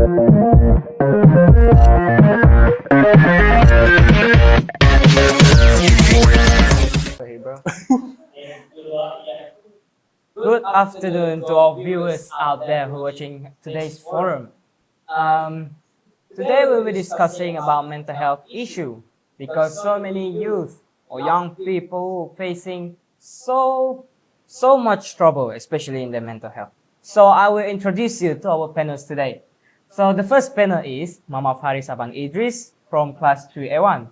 Hey, bro. Good afternoon to all viewers out there who are watching today's forum. Um, Today we'll be discussing about mental health issue because so many youth or young people facing so much trouble, especially in their mental health. So I will introduce you to our panels today. So the first panel is Mama Faris Abang Idris from class 3A1.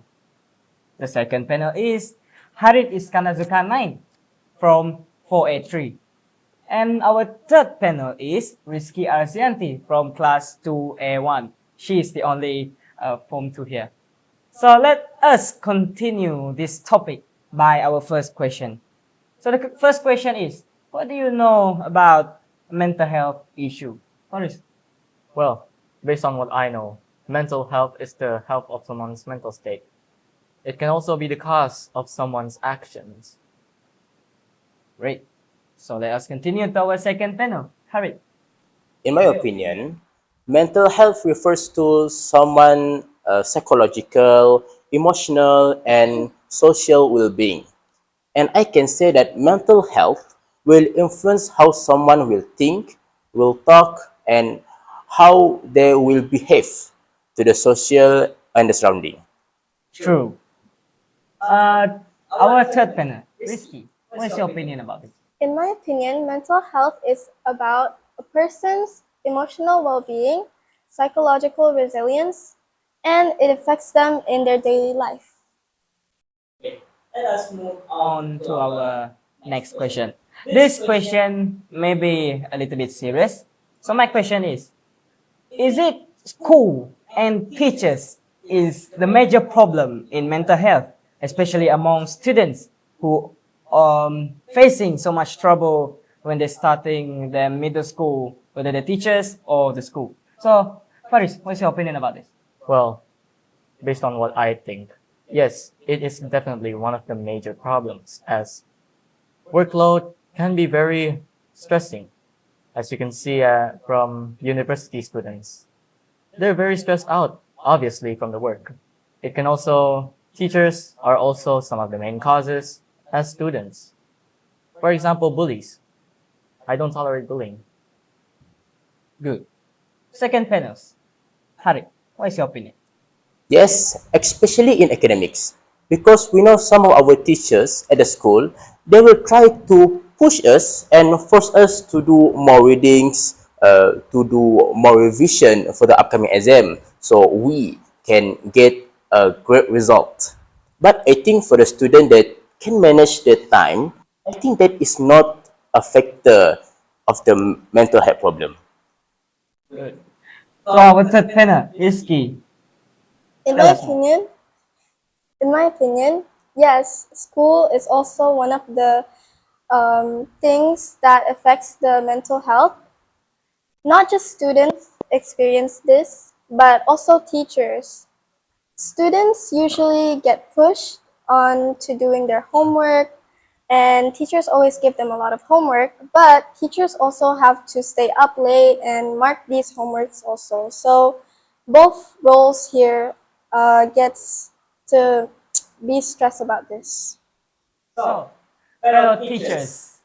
The second panel is Harit Iskandar Zulkarnain from 4A3. And our third panel is Rizky Arsianti from class 2A1. She is the only Form 2 here. So let us continue this topic by our first question. So the first question is, what do you know about mental health issue? What is? Well, based on what I know, mental health is the health of someone's mental state. It can also be the cause of someone's actions. Great. So let us continue to our second panel. Harit. In my opinion, mental health refers to someone psychological, emotional, and social well-being. And I can say that mental health will influence how someone will think, will talk, and how they will behave to the social and the surrounding. True. Uh, our third panel, Rizky. What's your opinion about it? In my opinion, mental health is about a person's emotional well-being, psychological resilience, and it affects them in their daily life. Let us move on to our next question. This question may be a little bit serious. So my question is it school and teachers is the major problem in mental health, especially among students who facing so much trouble when they're starting their middle school, whether the teachers or the school. So, Faris, what's your opinion about this? Well, based on what I think, yes, it is definitely one of the major problems as workload can be very stressing. As you can see from university students, they're very stressed out, obviously, from the work. It can also, teachers are also some of the main causes as students. For example, bullies. I don't tolerate bullying. Good. Second panels. Harit, what is your opinion? Yes, especially in academics, because we know some of our teachers at the school, they will try to push us and force us to do more readings, to do more revision for the upcoming exam, so we can get a great result. But I think for the student that can manage their time, I think that is not a factor of the mental health problem. Good. So our third panel, Rizky. In Tell my us more. opinion, in my opinion, yes, school is also one of the things that affects the mental health. Not just students experience this, but also teachers. Students usually get pushed on to doing their homework, and teachers always give them a lot of homework, but teachers also have to stay up late and mark these homeworks also. So both roles here gets to be stressed about this. So, fellow teachers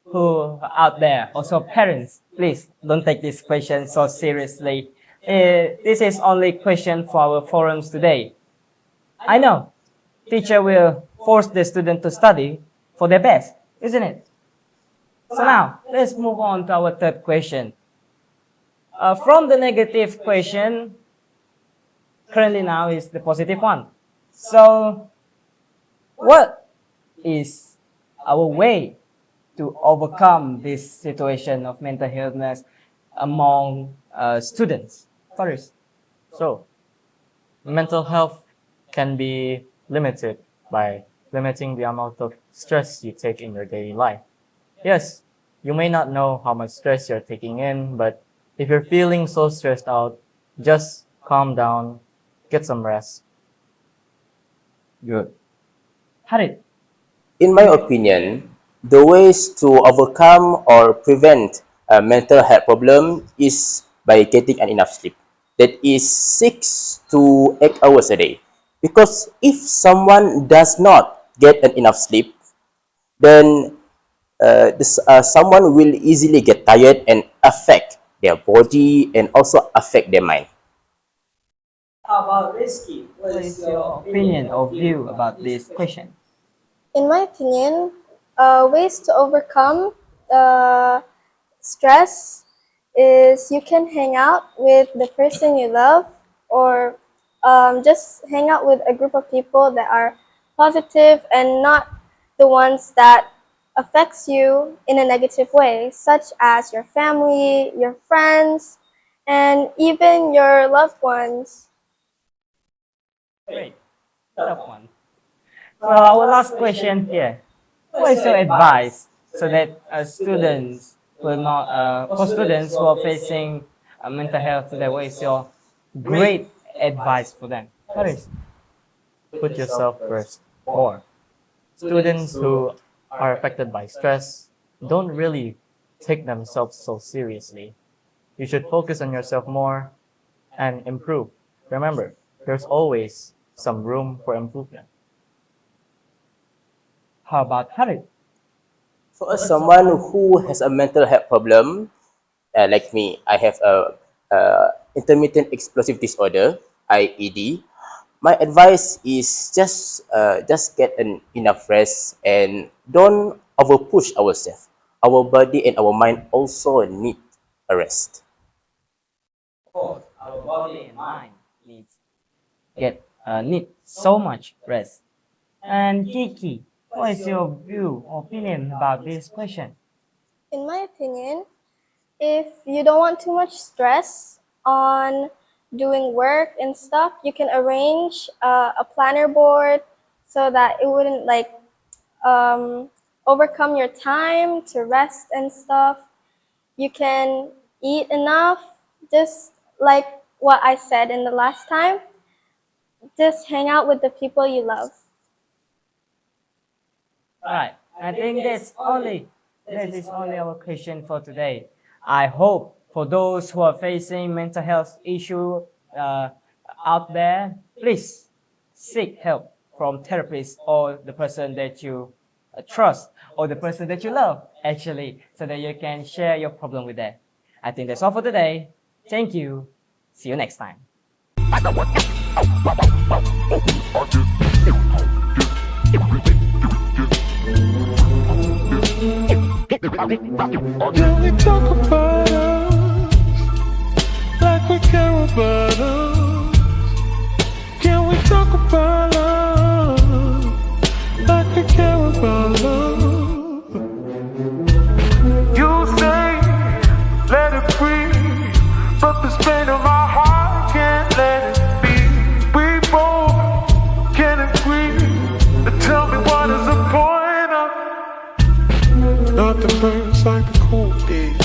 who are out there, also parents, please don't take this question so seriously. This is only question for our forums today. I know teacher will force the student to study for their best, isn't it? So now, let's move on to our third question. From the negative question, currently now is the positive one. So, what is our way to overcome this situation of mental illness among students? First, So, mental health can be limited by limiting the amount of stress you take in your daily life. Yes, you may not know how much stress you're taking in, but if you're feeling so stressed out, just calm down, get some rest. good. Harit, In my opinion, the ways to overcome or prevent a mental health problem is by getting enough sleep. that is 6 to 8 hours a day. Because if someone does not get enough sleep, then someone will easily get tired and affect their body and also affect their mind. How about Risky? What is your opinion or view about this question? In my opinion, ways to overcome stress is you can hang out with the person you love, or just hang out with a group of people that are positive and not the ones that affects you in a negative way, such as your family, your friends, and even your loved ones. Great, tough one. So our last question here. What is your advice so that students will not, for students who are facing mental health today, what is your great advice for them? What is? Put yourself first. Or students who are affected by stress don't really take themselves so seriously. You should focus on yourself more and improve. Remember, there's always some room for improvement. How about Harry? For someone who has a mental health problem, like me, I have a intermittent explosive disorder (IED). My advice is just get enough rest and don't over push ourselves. Our body and our mind also need a rest. Of course, our body and mind need so much rest. And Kiki, what is your view or opinion about this question? In my opinion, if you don't want too much stress on doing work and stuff, you can arrange a planner board so that it wouldn't like overcome your time to rest and stuff. You can eat enough, just like what I said in the last time. Just hang out with the people you love. Right. I think that is only our question for today. I hope for those who are facing mental health issue uh, out there, please seek help from therapists or the person that you trust or the person that you love actually, so that you can share your problem with them. I think that's all for today. Thank you. See you next time. Can we talk about us like we care about us? Can we talk about us like we care about love? You say let it breathe, but this pain in my heart can't let it be. We both can agree. Tell me what is the point of nothing burns like the cold days.